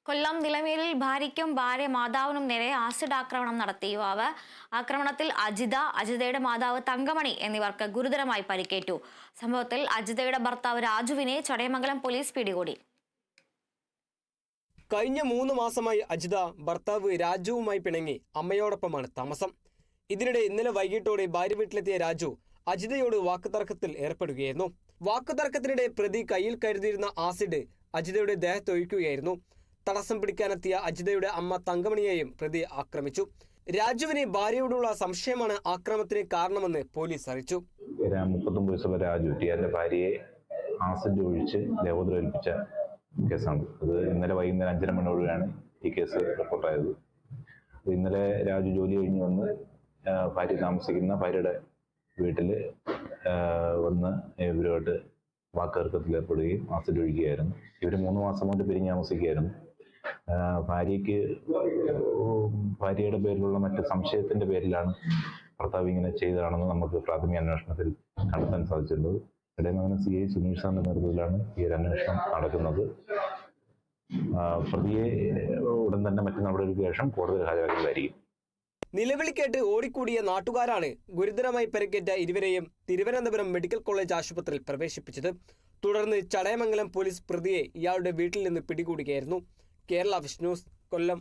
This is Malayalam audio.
കൊല്ലം നിലമേലിൽ ഭാര്യയ്ക്കും ഭാര്യ മാതാവിനും നേരെ ആസിഡ് ആക്രമണം നടത്തി യുവാവ്. ആക്രമണത്തിൽ അജിതയുടെ മാതാവ് തങ്കമണി എന്നിവർക്ക് ഗുരുതരമായി പരിക്കേറ്റു. സംഭവത്തിൽ അജിതയുടെ ഭർത്താവ് രാജുവിനെ ചടയമംഗലം പോലീസ് പിടികൂടി. കഴിഞ്ഞ 3 മാസമായി അജിത ഭർത്താവ് രാജുവുമായി പിണങ്ങി അമ്മയോടൊപ്പമാണ് താമസം. ഇതിനിടെ ഇന്നലെ വൈകിട്ടോടെ ഭാര്യ വീട്ടിലെത്തിയ രാജു അജിതയോട് വാക്കുതർക്കത്തിൽ ഏർപ്പെടുകയായിരുന്നു. വാക്കുതർക്കത്തിനിടെ പ്രതി കയ്യിൽ കരുതിയിരുന്ന ആസിഡ് അജിതയുടെ ദേഹത്തൊഴിക്കുകയായിരുന്നു. തടസ്സം പിടിക്കാനെത്തിയ അജിതയുടെ അമ്മ തങ്കമണിയെയും പ്രതി ആക്രമിച്ചു. രാജുവിന് ഭാര്യയോടുള്ള സംശയമാണ് ആക്രമണത്തിന് കാരണമെന്ന് പോലീസ് അറിയിച്ചു. 39 വയസ്സുള്ള രാജു ടിയാന്റെ ഭാര്യയെ ആസിഡ് ഒഴിച്ച് ദേഹോദ്രേൽപ്പിച്ച കേസാണ്. അത് ഇന്നലെ വൈകുന്നേരം 5:30 മണിയോടെയാണ് ഈ കേസ് റിപ്പോർട്ടായത്. ഇന്നലെ രാജു ജോലി കഴിഞ്ഞ് വന്ന് ഭാര്യ താമസിക്കുന്ന ഭാര്യയുടെ വീട്ടിൽ വന്ന് ഇവരുമായിട്ട് വാക്കുതർക്കത്തിൽ ഏർപ്പെടുകയും ആസിഡ് ഒഴിക്കുകയായിരുന്നു. ഇവർ 3 മാസം കൊണ്ട് പിരിഞ്ഞ് താമസിക്കുകയായിരുന്നു. ഭാര്യയുടെ പേരിലുള്ള മറ്റ് സംശയത്തിന്റെ പേരിലാണ് ഭർത്താവ് ഇങ്ങനെ ചെയ്തതാണെന്ന് നമുക്ക് പ്രാഥമിക അന്വേഷണത്തിൽ കണ്ടെത്താൻ സാധിച്ചിട്ടുള്ളത്. ഇടയമംഗലം CI സുനീഷ് സാറിന്റെ നേതൃത്വത്തിലാണ് ഈ ഒരു അന്വേഷണം നടക്കുന്നത്. പ്രതിയെ ഉടൻ തന്നെ മറ്റു നടപടികൾക്ക് ശേഷം കോടതിയിൽ ഹാജരാക്കുന്നതായിരിക്കും. നിലവിളി കേട്ട് ഓടിക്കൂടിയ നാട്ടുകാരാണ് ഗുരുതരമായി പരിക്കേറ്റ ഇരുവരെയും തിരുവനന്തപുരം മെഡിക്കൽ കോളേജ് ആശുപത്രിയിൽ പ്രവേശിപ്പിച്ചത്. തുടർന്ന് ചടയമംഗലം പോലീസ് പ്രതിയെ ഇയാളുടെ വീട്ടിൽ നിന്ന് പിടികൂടുകയായിരുന്നു. കേരള വിഷൻ ന്യൂസ്, കൊല്ലം.